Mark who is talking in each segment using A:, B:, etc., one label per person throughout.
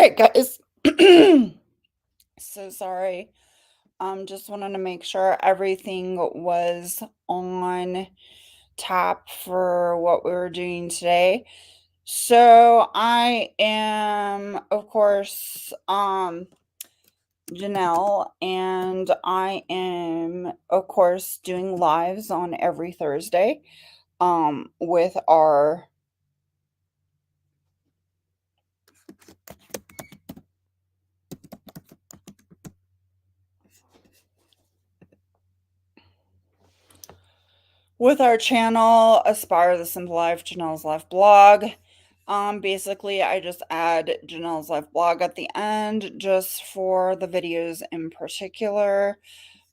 A: right, guys. So sorry. Just wanted to make sure everything was on tap for what we were doing today. So I am, of course, Janelle, and I am, of course, doing lives on every Thursday, with our channel, Aspire the Simple Life, Janelle's Life blog. Basically, I just add Janelle's Life blog at the end just for the videos in particular.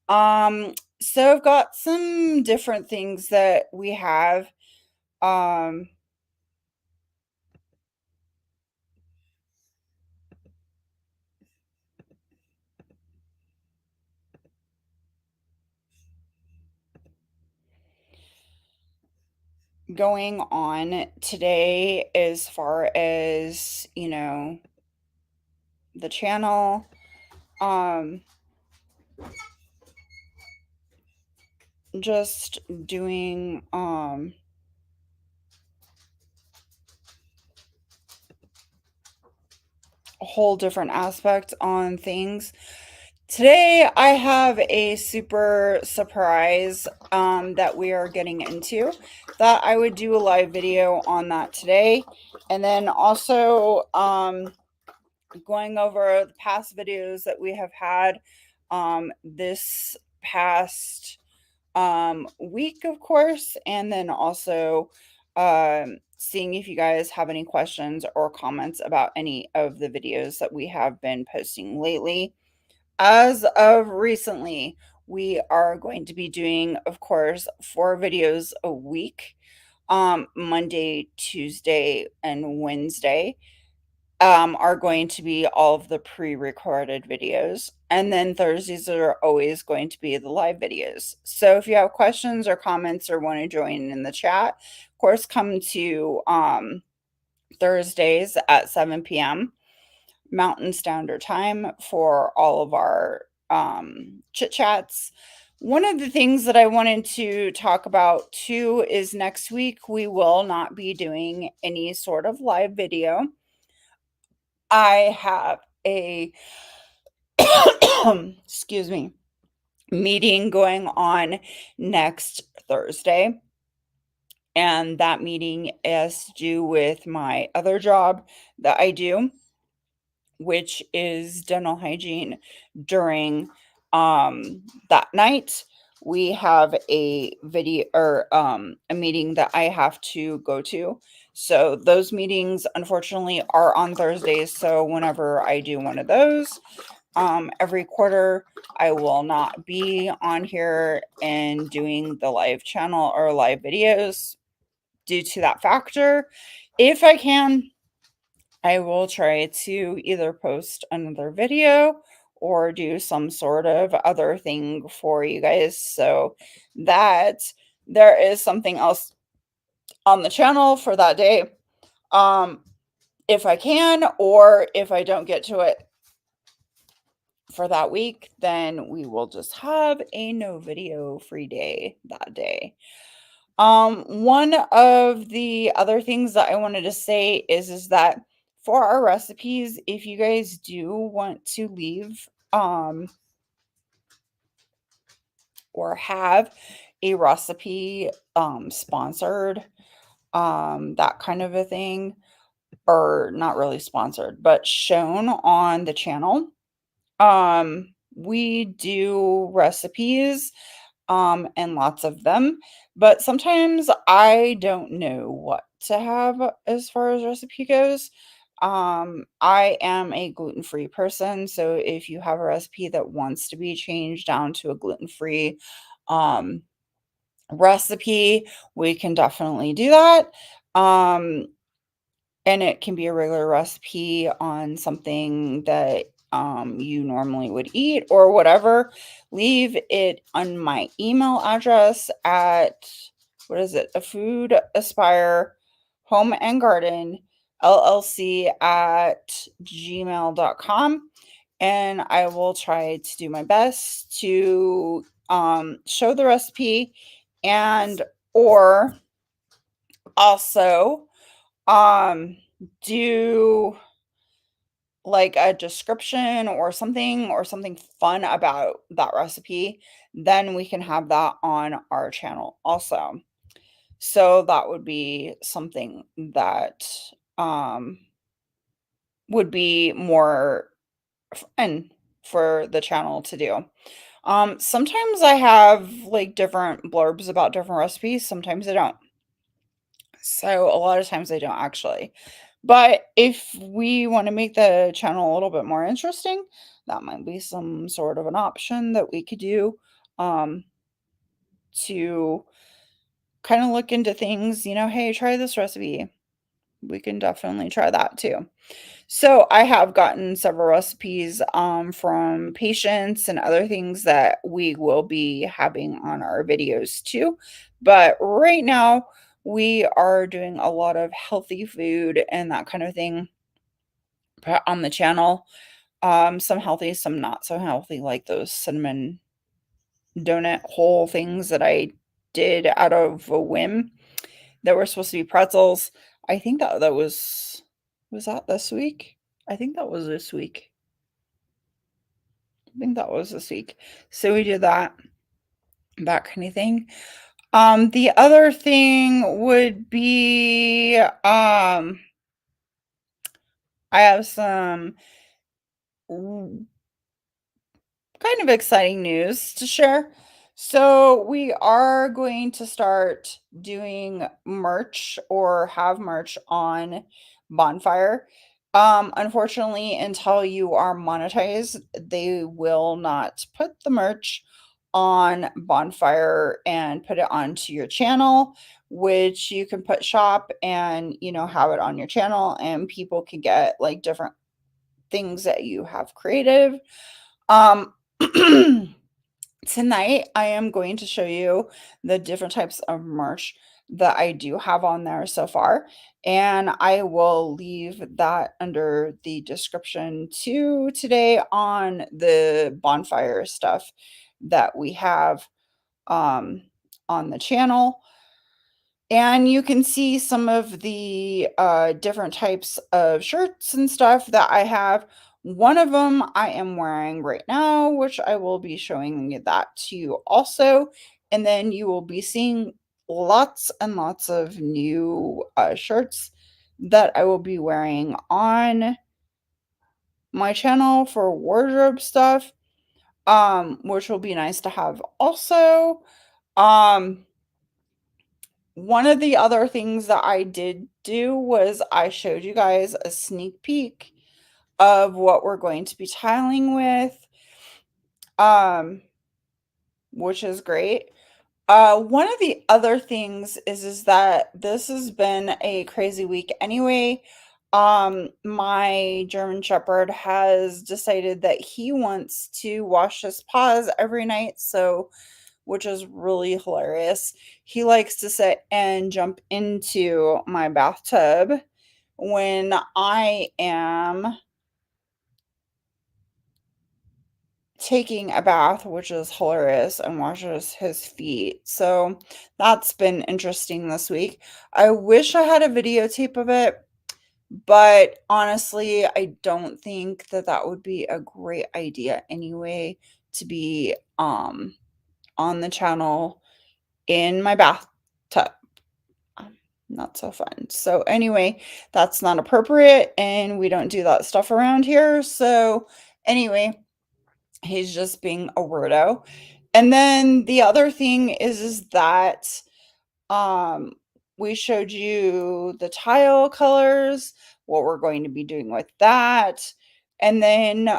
A: So I've got some different things that we have um going on today as far as, the channel. Um just doing a whole different aspect on things. Today, I have a super surprise that we are getting into. That I would do a live video on that today. And then also going over the past videos that we have had this past week, of course. And then also seeing if you guys have any questions or comments about any of the videos that we have been posting lately. As of recently, we are going to be doing, of course, 4 videos a week, Monday, Tuesday, and Wednesday. Are going to be all of the pre-recorded videos, and then Thursdays are always going to be the live videos. So if you have questions or comments or want to join in the chat, of course, come to Thursdays at 7 p.m. Mountain Standard Time for all of our chit chats. One of the things that I wanted to talk about too is next week we will not be doing any sort of live video. I have a excuse me, meeting going on next Thursday. And that meeting is to do with my other job that I do, which is dental hygiene. During that night, we have a video or a meeting that I have to go to. So those meetings unfortunately are on Thursdays. So whenever I do one of those, every quarter, I will not be on here and doing the live channel or live videos due to that factor. If I can, I will try to either post another video or do some sort of other thing for you guys so that there is something else on the channel for that day. If I can, or if I don't get to it for that week, then we will just have a no video free day that day. One of the other things that I wanted to say is that for our recipes, if you guys do want to leave or have a recipe sponsored, that kind of a thing, or not really sponsored, but shown on the channel. We do recipes, and lots of them, but sometimes I don't know what to have as far as recipe goes. I am a gluten-free person, so if you have a recipe that wants to be changed down to a gluten-free um recipe, we can definitely do that. Um and it can be a regular recipe on something that you normally would eat or whatever. Leave it on my email address at, what is it? A Food Aspire Home and Garden llc@gmail.com, and I will try to do my best to show the recipe, and or also do like a description or something fun about that recipe, then we can have that on our channel also. So that would be something that um would be more fun for the channel to do. Sometimes I have like different blurbs about different recipes, sometimes I don't. So a lot of times I don't actually. But if we want to make the channel a little bit more interesting, that might be some sort of an option that we could do um, to kind of look into things, hey, try this recipe. We can definitely try that too. So I have gotten several recipes from patients and other things that we will be having on our videos too. But right now, we are doing a lot of healthy food and that kind of thing on the channel. Some healthy, some not so healthy, like those cinnamon donut hole things that I did out of a whim that were supposed to be pretzels. I think that was that this week? I think that was this week. I think that was this week. So we did that kind of thing. The other thing would be I have some kind of exciting news to share. So, we are going to start doing merch or have merch on Bonfire. Unfortunately, until you are monetized, they will not put the merch on Bonfire and put it onto your channel, which you can put shop and, have it on your channel, and people can get like different things that you have creative. Um, Tonight, I am going to show you the different types of merch that I do have on there so far, and I will leave that under the description too today on the bonfire stuff that we have um, on the channel. And you can see some of the different types of shirts and stuff that I have. One of them I am wearing right now, which I will be showing that to you also. And then you will be seeing lots and lots of new shirts that I will be wearing on my channel for wardrobe stuff, which will be nice to have also. Um, One of the other things that I did do was I showed you guys a sneak peek of what we're going to be tiling with, um, which is great. One of the other things is that this has been a crazy week anyway. My German Shepherd has decided that he wants to wash his paws every night, so which is really hilarious. He likes to sit and jump into my bathtub when I am taking a bath, which is hilarious, and washes his feet. So that's been interesting this week. I wish I had a videotape of it, but honestly, I don't think that that would be a great idea anyway to be on the channel in my bathtub. Not so fun. So anyway, that's not appropriate and we don't do that stuff around here. So anyway, he's just being a weirdo. And then the other thing is that um we showed you the tile colors, what we're going to be doing with that. And then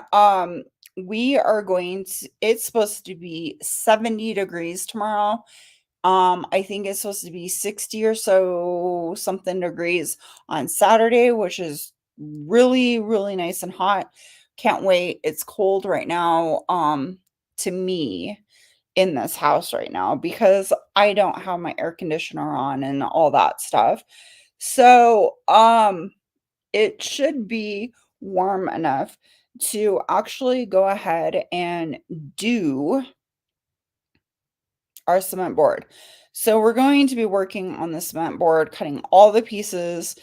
A: we are going to it's supposed to be 70 degrees tomorrow. I think it's supposed to be 60 or so something degrees on Saturday, which is really, really nice and hot. Can't wait. It's cold right now, to me in this house right now because I don't have my air conditioner on and all that stuff. So, it should be warm enough to actually go ahead and do our cement board. So we're going to be working on the cement board, cutting all the pieces,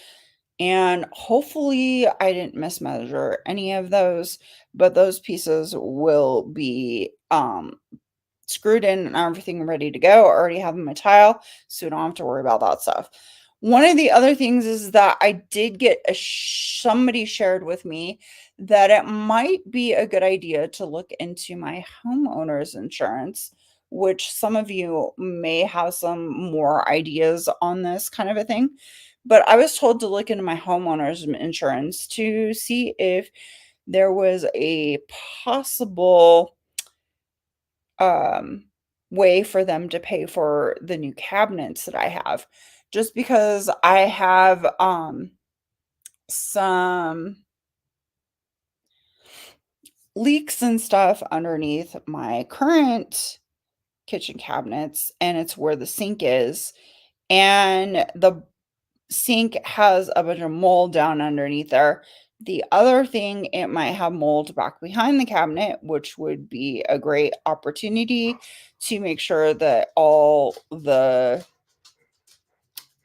A: and hopefully I didn't mismeasure any of those, but those pieces will be screwed in and everything ready to go. I already have them a tile, so we don't have to worry about that stuff. One of the other things is that I did get somebody shared with me that it might be a good idea to look into my homeowner's insurance, which some of you may have some more ideas on this kind of a thing. But I was told to look into my homeowner's insurance to see if there was a possible um, way for them to pay for the new cabinets that I have. Just because I have some leaks and stuff underneath my current kitchen cabinets, and it's where the sink is. And the sink has a bunch of mold down underneath there. The other thing, it might have mold back behind the cabinet, which would be a great opportunity to make sure that all the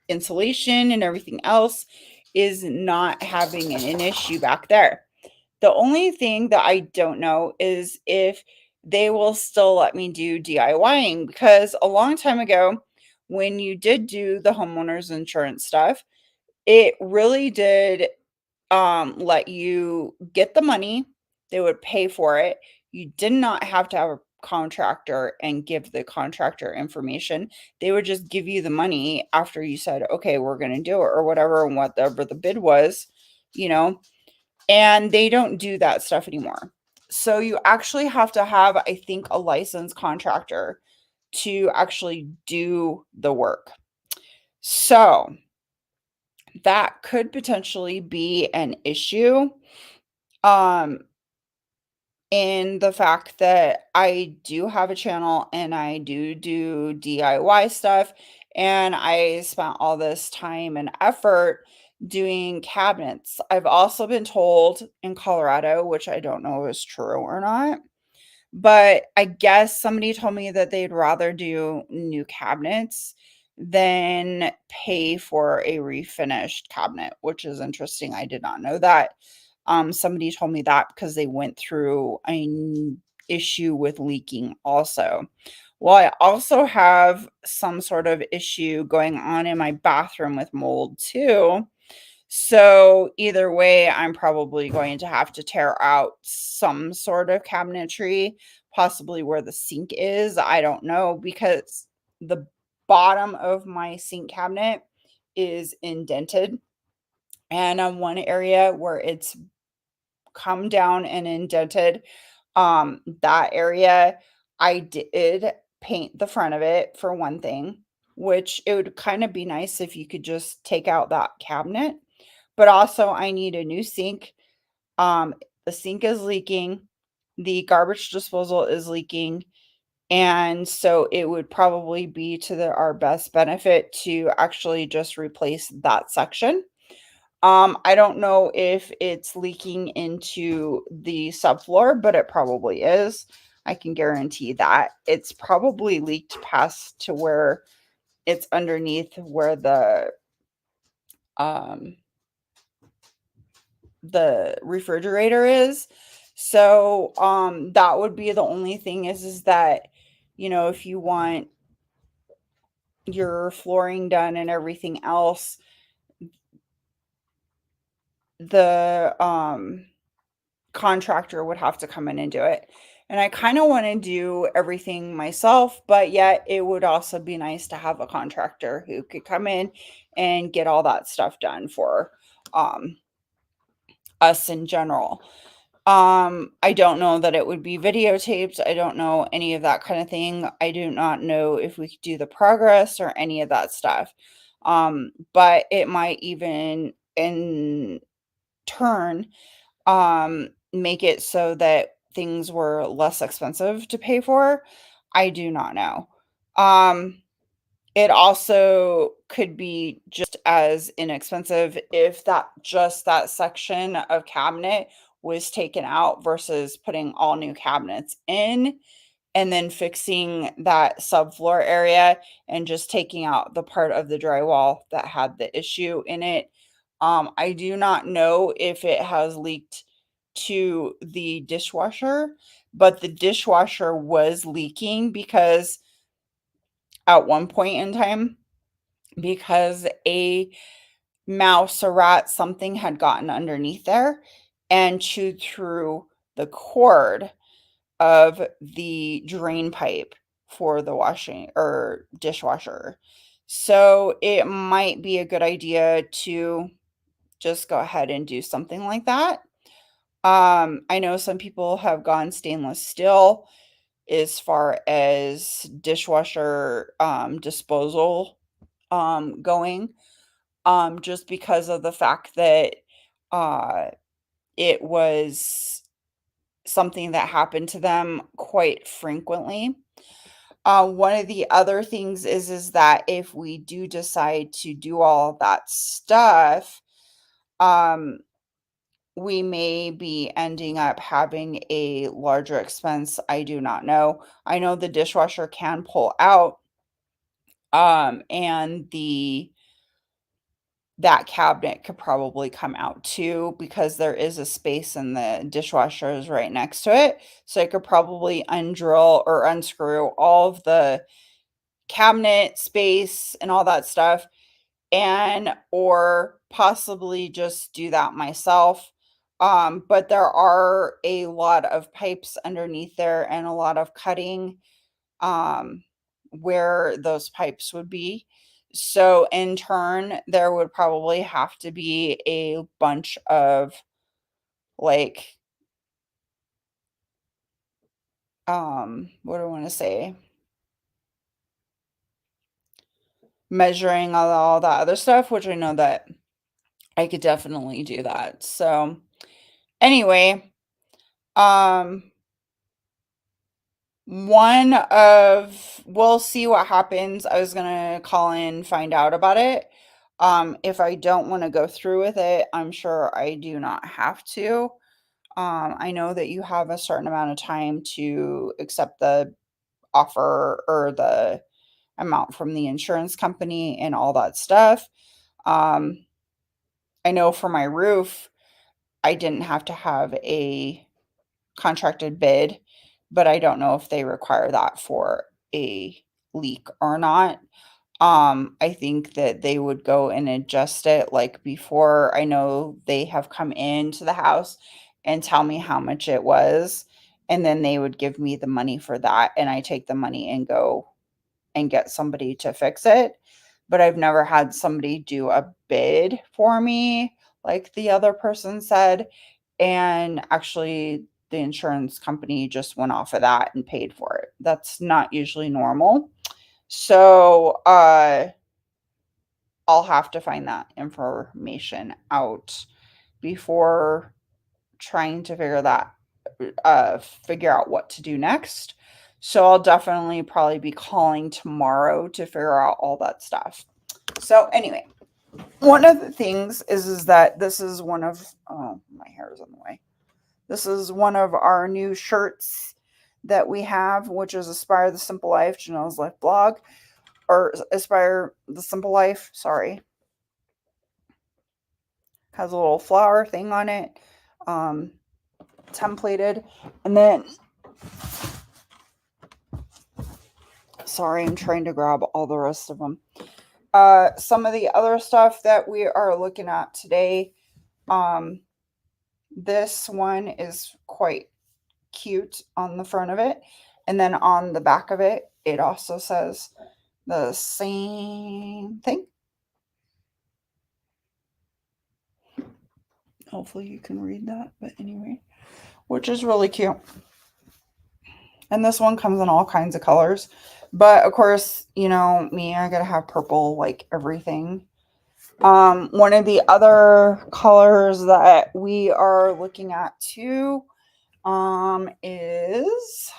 A: insulation and everything else is not having an issue back there. The only thing that I don't know is if they will still let me do DIYing, because a long time ago, when you did do the homeowner's insurance stuff, it really did let you get the money. They would pay for it. You did not have to have a contractor and give the contractor information. They would just give you the money after you said, okay, we're going to do it, or whatever, and whatever the bid was, you know, and they don't do that stuff anymore. So you actually have to have, I think, a licensed contractor to actually do the work. So that could potentially be an issue. Um, in the fact that I do have a channel and I do DIY stuff, and I spent all this time and effort doing cabinets. I've also been told in Colorado, which I don't know is true or not, but I guess somebody told me that they'd rather do new cabinets than pay for a refinished cabinet, which is interesting. I did not know that. Somebody told me that because they went through an issue with leaking also. Well, I also have some sort of issue going on in my bathroom with mold too. So either way, I'm probably going to have to tear out some sort of cabinetry, possibly where the sink is. I don't know, because the bottom of my sink cabinet is indented. And on one area where it's come down and indented, that area, I did paint the front of it for one thing, which it would kind of be nice if you could just take out that cabinet. But also I need a new sink. Um, the sink is leaking, the garbage disposal is leaking, and so it would probably be to our best benefit to actually just replace that section. I don't know if it's leaking into the subfloor, but it probably is. I can guarantee that. It's probably leaked past to where it's underneath where um the refrigerator is. So that would be the only thing is that, if you want your flooring done and everything else, the contractor would have to come in and do it. And I kind of want to do everything myself, but yet it would also be nice to have a contractor who could come in and get all that stuff done for um us in general. I don't know that it would be videotaped. I don't know any of that kind of thing. I do not know if we could do the progress or any of that stuff. But it might even in turn make it so that things were less expensive to pay for. I do not know. Um It also could be just as inexpensive if that section of cabinet was taken out versus putting all new cabinets in, and then fixing that subfloor area and just taking out the part of the drywall that had the issue in it. I do not know if it has leaked to the dishwasher, but the dishwasher was leaking because at one point in time, because a mouse or rat, something had gotten underneath there and chewed through the cord of the drain pipe for the washing or dishwasher. So it might be a good idea to just go ahead and do something like that. I know some people have gone stainless steel as far as dishwasher disposal going, just because of the fact that uh, it was something that happened to them quite frequently. One of the other things is that if we do decide to do all that stuff, um, we may be ending up having a larger expense. I do not know. I know the dishwasher can pull out, and the that cabinet could probably come out too because there is a space and the dishwasher is right next to it. So I could probably undrill or unscrew all of the cabinet space and all that stuff, and or possibly just do that myself. But there are a lot of pipes underneath there and a lot of cutting um, where those pipes would be. So in turn, there would probably have to be a bunch of like, what do I want to say? Measuring all that other stuff, which I know that I could definitely do that. So anyway, um, we'll see what happens. I was gonna call in, find out about it. If I don't want to go through with it, I'm sure I do not have to. I know that you have a certain amount of time to accept the offer or the amount from the insurance company and all that stuff. Um, I know for my roof, I didn't have to have a contracted bid, but I don't know if they require that for a leak or not. I think that they would go and adjust it like before. I know they have come into the house and tell me how much it was, and then they would give me the money for that, and I take the money and go and get somebody to fix it. But I've never had somebody do a bid for me, like the other person said. And actually, the insurance company just went off of that and paid for it. That's not usually normal. So, I'll have to find that information out before trying to figure out what to do next. So I'll definitely probably be calling tomorrow to figure out all that stuff. So anyway, one of the things is that this is one of oh, my hair is in the way. This is one of our new shirts that we have, which is Aspire the Simple Life, Janelle's Life blog, or Aspire the Simple Life, sorry. Has a little flower thing on it, um, templated. And then, sorry, I'm trying to grab all the rest of them. Some of the other stuff that we are looking at today, um, this one is quite cute on the front of it. And then on the back of it, it also says the same thing. Hopefully you can read that, but anyway, which is really cute. And this one comes in all kinds of colors. But of course, you know me, I gotta have purple like everything. One of the other colors that we are looking at too is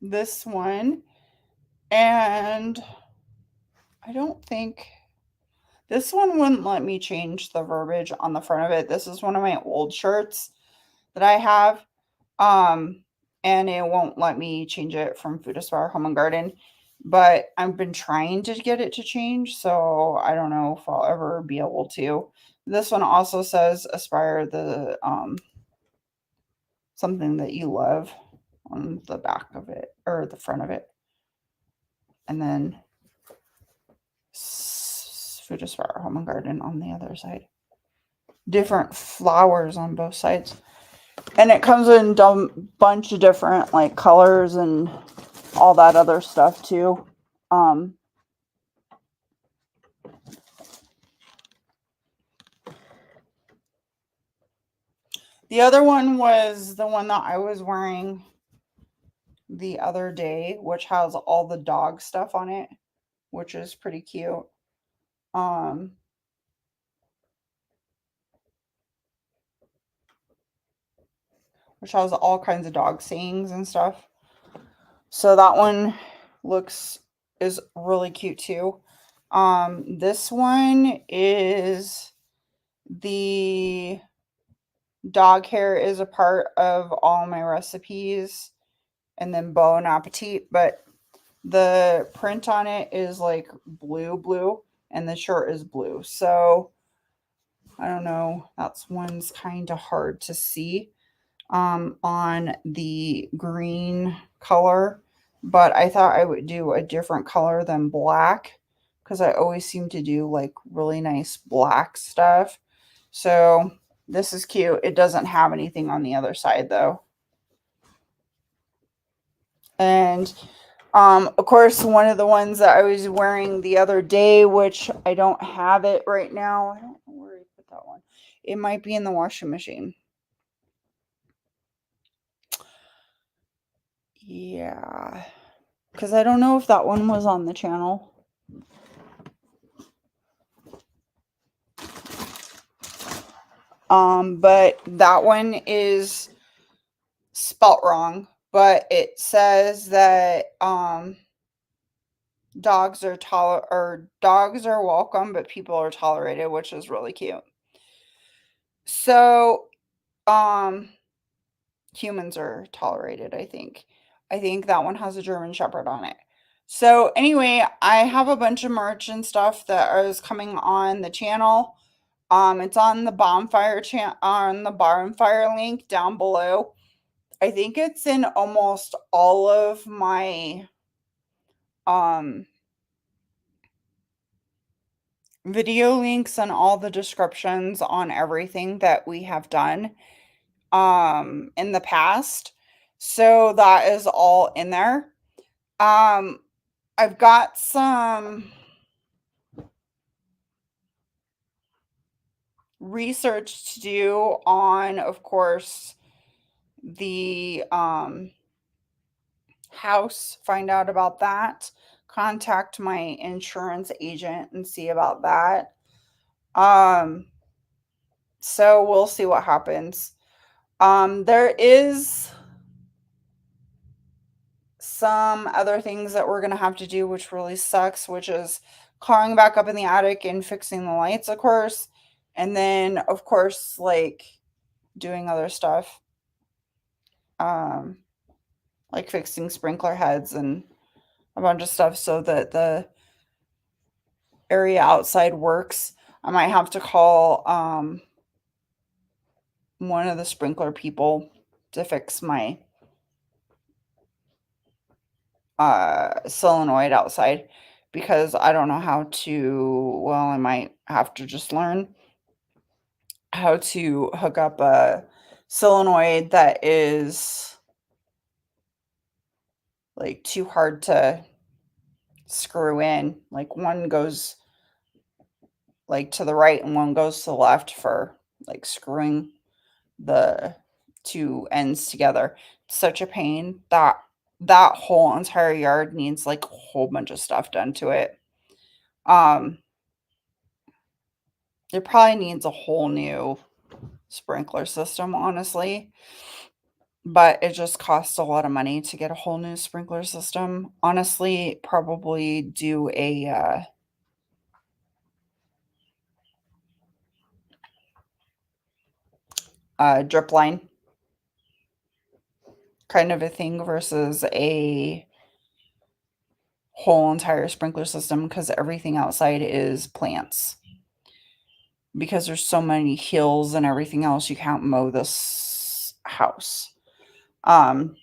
A: this one, and I don't think this one wouldn't let me change the verbiage on the front of it. This is one of my old shirts that I have. Um, and it won't let me change it from Food Aspire Home and Garden. But I've been trying to get it to change, so I don't know if I'll ever be able to. This one also says Aspire the something that you love on the back of it or the front of it. And then Food Aspire Home and Garden on the other side. Different flowers on both sides. And it comes in a bunch of different like colors and all that other stuff too. The other one was the one that I was wearing the other day, which has all the dog stuff on it, which is pretty cute. Um, which has all kinds of dog sayings and stuff. So that one is really cute too. This one is the dog hair is a part of all my recipes, and then Bon Appetit, but the print on it is like blue, and the shirt is blue. So I don't know. That's one's kind of hard to see on the green color, but I thought I would do a different color than black because I always seem to do like really nice black stuff. So this is cute. It doesn't have anything on the other side though. And of course, one of the ones that I was wearing the other day, which I don't have it right now. I don't know where I put that one. It might be in the washing machine. Yeah. Because I don't know if that one was on the channel. But that one is spelt wrong. But it says that dogs are welcome, but people are tolerated, which is really cute. So um humans are tolerated, I think. I think that one has a German Shepherd on it. So anyway, I have a bunch of merch and stuff that is coming on the channel. It's on the bonfire link down below. I think it's in almost all of my um video links and all the descriptions on everything that we have done in the past. So that is all in there. Um I've got some research to do on, of course, the house, find out about that, contact my insurance agent and see about that. Um, so we'll see what happens. There is some other things that we're gonna have to do, which really sucks, which is clawing back up in the attic and fixing the lights, of course. And then, of course, like doing other stuff. Um, like fixing sprinkler heads and a bunch of stuff so that the area outside works. I might have to call one of the sprinkler people to fix my solenoid outside because I don't know how to, well, I might have to just learn how to hook up a solenoid that is like too hard to screw in. Like one goes like to the right and one goes to the left for like screwing the two ends together. Such a pain. That whole entire yard needs like a whole bunch of stuff done to it. Um it probably needs a whole new sprinkler system, honestly. but it just costs a lot of money to get a whole new sprinkler system. Honestly, probably do a drip line kind of a thing versus a whole entire sprinkler system because everything outside is plants. Because there's so many hills and everything else, you can't mow this house. Um,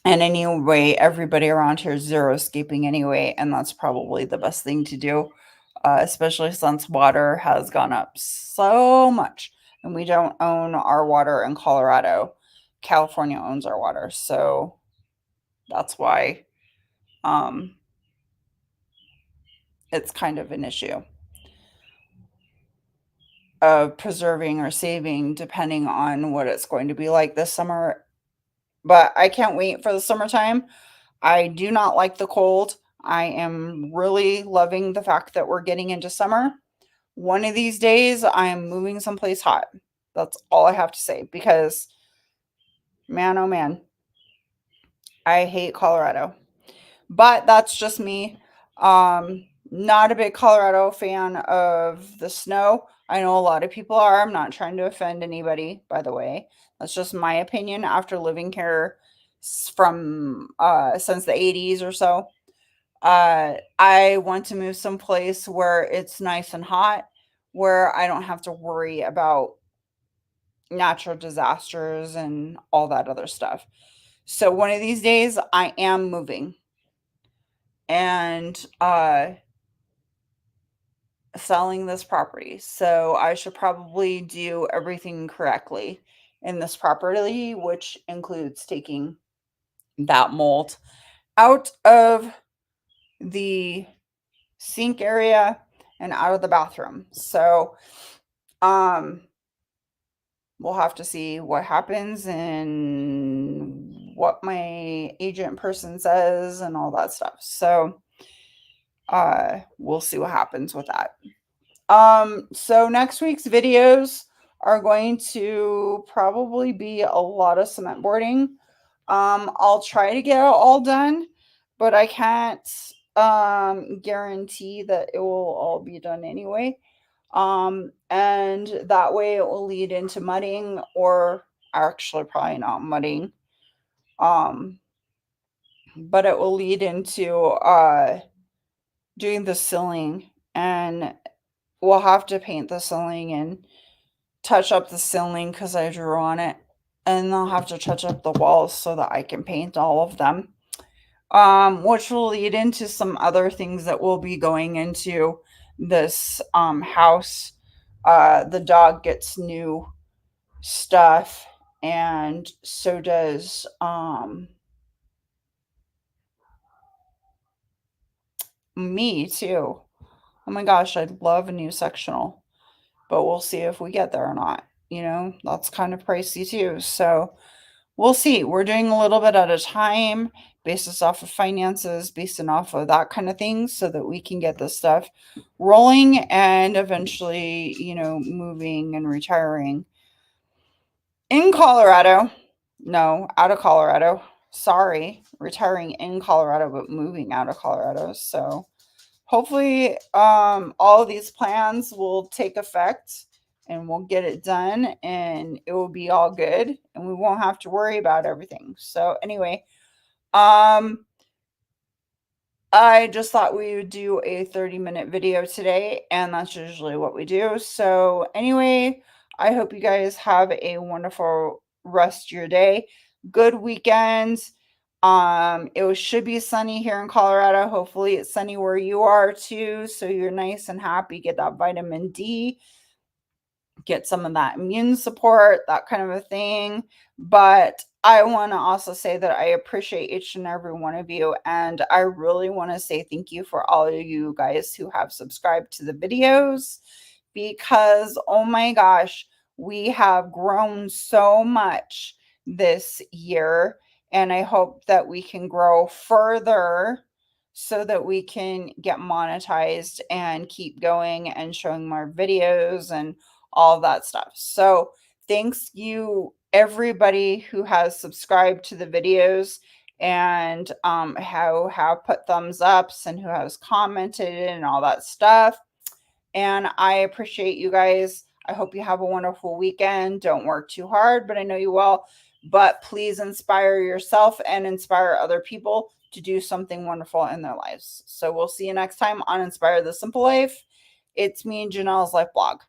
A: and anyway, everybody around here is xeriscaping anyway, and that's probably the best thing to do, especially since water has gone up so much, and we don't own our water in Colorado. California owns our water, so that's why um, it's kind of an issue of preserving or saving depending on what it's going to be like this summer. But I can't wait for the summertime. I do not like the cold. I am really loving the fact that we're getting into summer. One of these days, I am moving someplace hot. That's all I have to say because, man, oh man, I hate Colorado. But that's just me. Not a big Colorado fan of the snow. I know a lot of people are. I'm not trying to offend anybody, by the way. That's just my opinion after living here from since the 80s or so. I want to move someplace where it's nice and hot, where I don't have to worry about natural disasters and all that other stuff. So one of these days I am moving and selling this property. So I should probably do everything correctly in this property, which includes taking that mold out of the sink area and out of the bathroom. So um we'll have to see what happens and what my agent person says and all that stuff. So we'll see what happens with that. So next week's videos are going to probably be a lot of cement boarding. I'll try to get it all done, but I can't guarantee that it will all be done anyway. And that way it will lead into mudding or actually probably not mudding. Um, but it will lead into doing the ceiling and we'll have to paint the ceiling and touch up the ceiling because I drew on it. And I'll have to touch up the walls so that I can paint all of them. Which will lead into some other things that will be going into this house. The dog gets new stuff, and so does me too. Oh my gosh, I'd love a new sectional, but we'll see if we get there or not. You know, that's kind of pricey too. So we'll see. We're doing a little bit at a time, basis off of finances, basing off of that kind of thing, so that we can get this stuff rolling and eventually, you know, moving and retiring in Colorado. No, out of Colorado. Sorry, retiring in Colorado, but moving out of Colorado. So hopefully, all of these plans will take effect and we'll get it done and it will be all good and we won't have to worry about everything. So anyway, um, I just thought we would do a 30-minute video today, and that's usually what we do. So anyway, I hope you guys have a wonderful rest of your day. Good weekend. Should be sunny here in Colorado. Hopefully it's sunny where you are too. So you're nice and happy. Get that vitamin D, get some of that immune support, that kind of a thing. But I want to also say that I appreciate each and every one of you. And I really want to say thank you for all of you guys who have subscribed to the videos because, oh my gosh, we have grown so much this year. And I hope that we can grow further so that we can get monetized and keep going and showing more videos and all that stuff. So thanks you everybody who has subscribed to the videos and how have put thumbs ups and who has commented and all that stuff. And I appreciate you guys. I hope you have a wonderful weekend. Don't work too hard, but I know you will. But please inspire yourself and inspire other people to do something wonderful in their lives. So we'll see you next time on Inspire the Simple Life. It's me and Janelle's Life Blog.